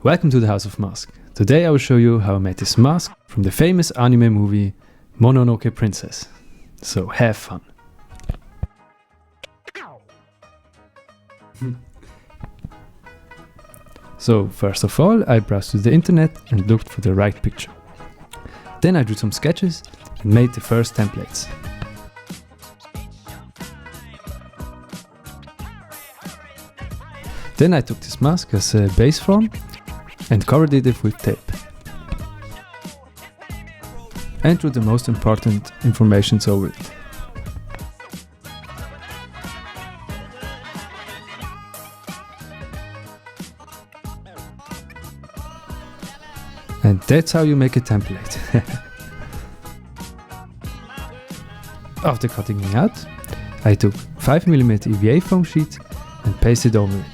Welcome to the House of Mask. Today I will show you how I made this mask from the famous anime movie Mononoke Princess. So have fun. So first of all I browsed to the internet and looked for the right picture. Then I drew some sketches and made the first templates. Then I took this mask as a base form and covered it with tape. And drew the most important information over it. And that's how you make a template. After cutting it out, I took 5mm EVA foam sheet and pasted over it.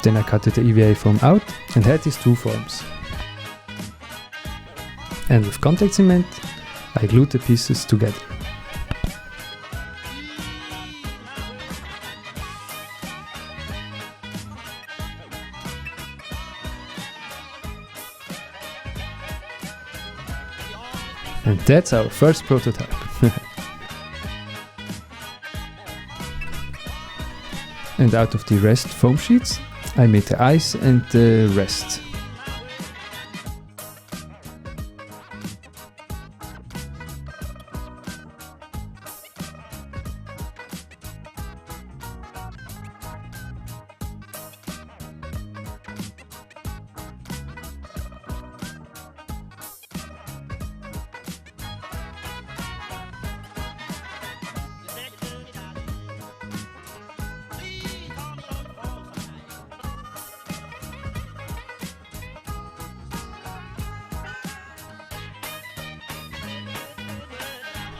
Then I cut the EVA foam out and had these two forms. And with contact cement, I glued the pieces together. And that's our first prototype. And out of the rest foam sheets, I made the eyes and the rest.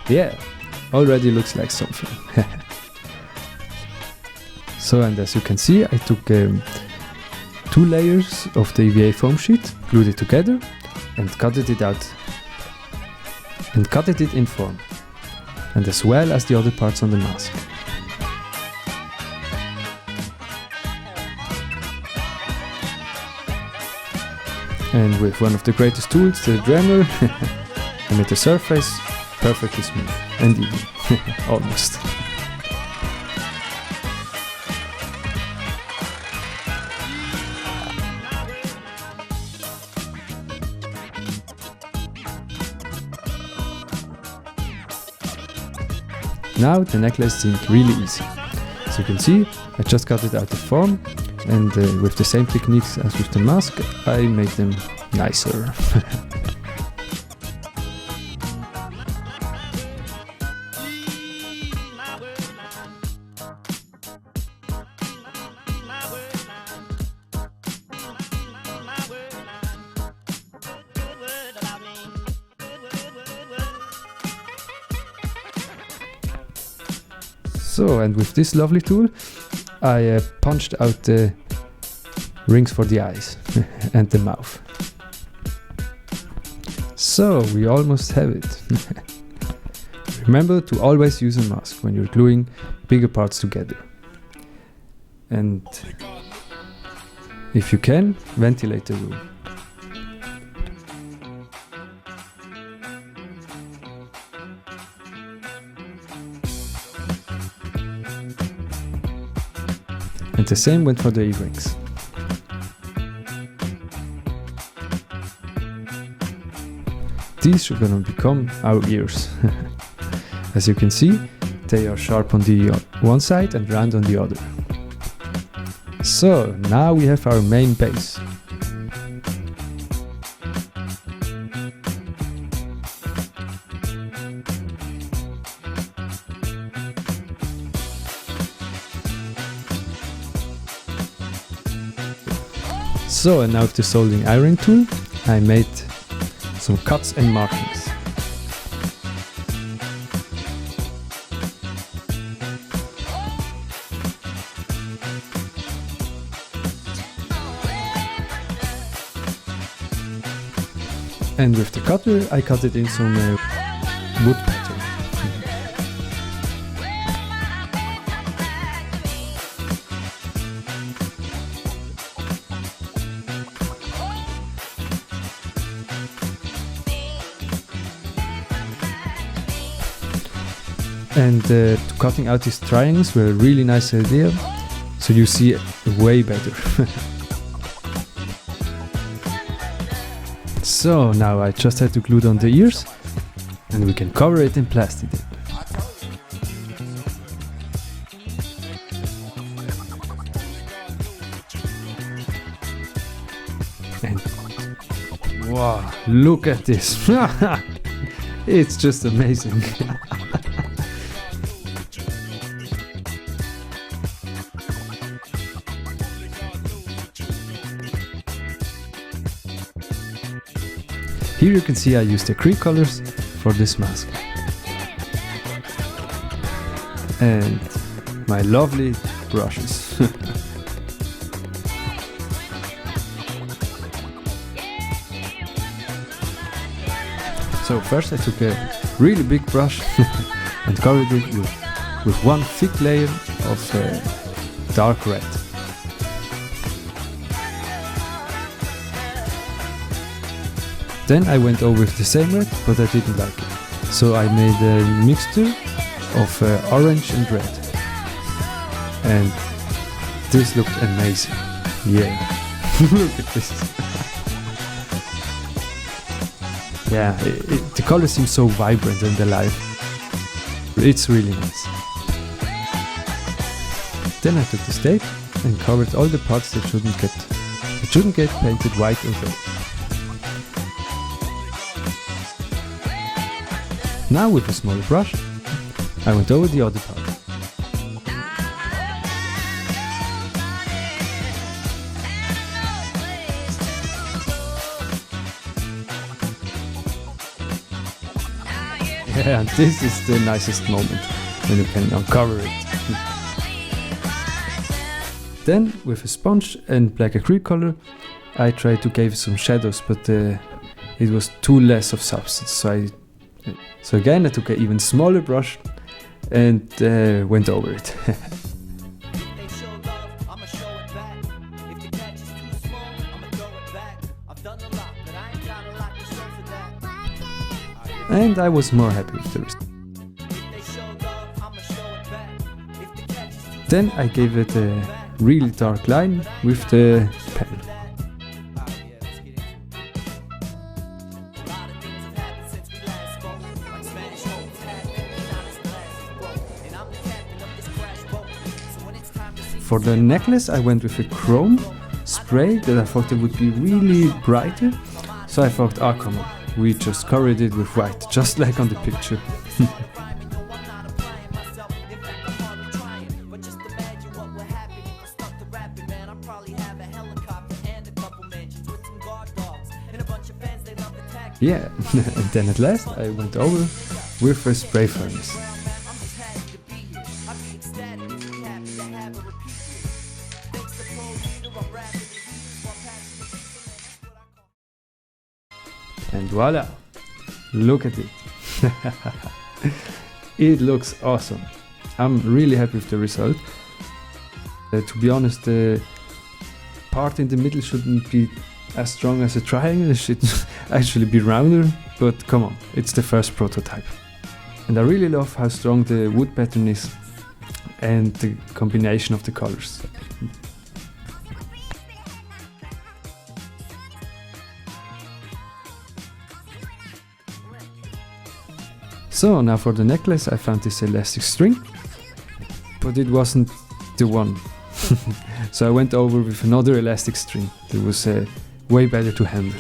Yeah, already looks like something. So, and as you can see, I took 2 layers of the EVA foam sheet, glued it together and cut it out. And cut it in form. And as well as the other parts on the mask. And with one of the greatest tools, the Dremel, I made the surface perfectly smooth and even, almost. Now the necklace seemed really easy. As you can see, I just cut it out of form and with the same techniques as with the mask, I made them nicer. So, and with this lovely tool, I punched out the rings for the eyes and the mouth. So, we almost have it. Remember to always use a mask when you're gluing bigger parts together. And if you can, ventilate the room. And the same went for the earrings. These are gonna become our ears. As you can see, they are sharp on the one side and round on the other. So now we have our main base. So, and now with the soldering iron tool, I made some cuts and markings. And with the cutter, I cut it in some wood pattern. And cutting out these triangles were a really nice idea, so you see way better. So now I just had to glue on the ears, and we can cover it in plastic tape. And wow, look at this! It's just amazing. Here you can see I used acrylic colors for this mask. And my lovely brushes. So first I took a really big brush and covered it with one thick layer of dark red. Then I went over with the same red, but I didn't like it. So I made a mixture of orange and red. And this looked amazing. Yeah, look at this. Yeah, the colors seem so vibrant and alive. It's really nice. Then I took this tape and covered all the parts that shouldn't get painted white or red. Now with a smaller brush, I went over the other part. Yeah, and this is the nicest moment when you can uncover it. Then with a sponge and black acrylic color, I tried to give some shadows, but it was too less of substance. So again I took an even smaller brush and went over it. And I was more happy with the result. Then I gave it a really dark line with the pen. For the necklace I went with a chrome spray that I thought it would be really brighter. So I thought, oh come on, we just covered it with white, just like on the picture. Yeah, and then at last I went over with a spray furnace. And voila! Look at it! It looks awesome. I'm really happy with the result. To be honest, the part in the middle shouldn't be as strong as a triangle, it should actually be rounder, but come on, it's the first prototype. And I really love how strong the wood pattern is and the combination of the colors. So now for the necklace I found this elastic string, but it wasn't the one. So I went over with another elastic string that was way better to handle.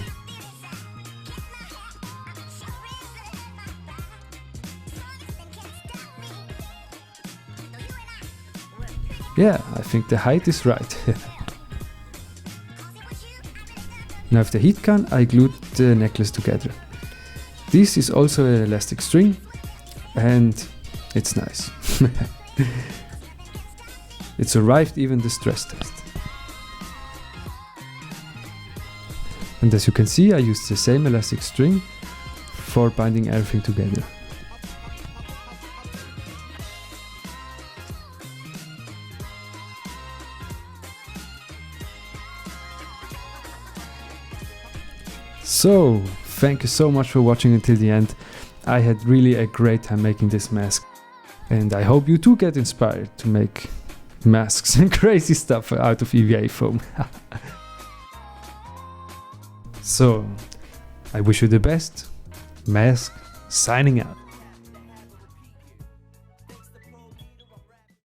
Yeah, I think the height is right. Now with the heat gun I glued the necklace together. This is also an elastic string and it's nice. It survived even the stress test. And as you can see, I used the same elastic string for binding everything together. So, thank you so much for watching until the end. I had really a great time making this mask. And I hope you too get inspired to make masks and crazy stuff out of EVA foam. So, I wish you the best. Mask signing out.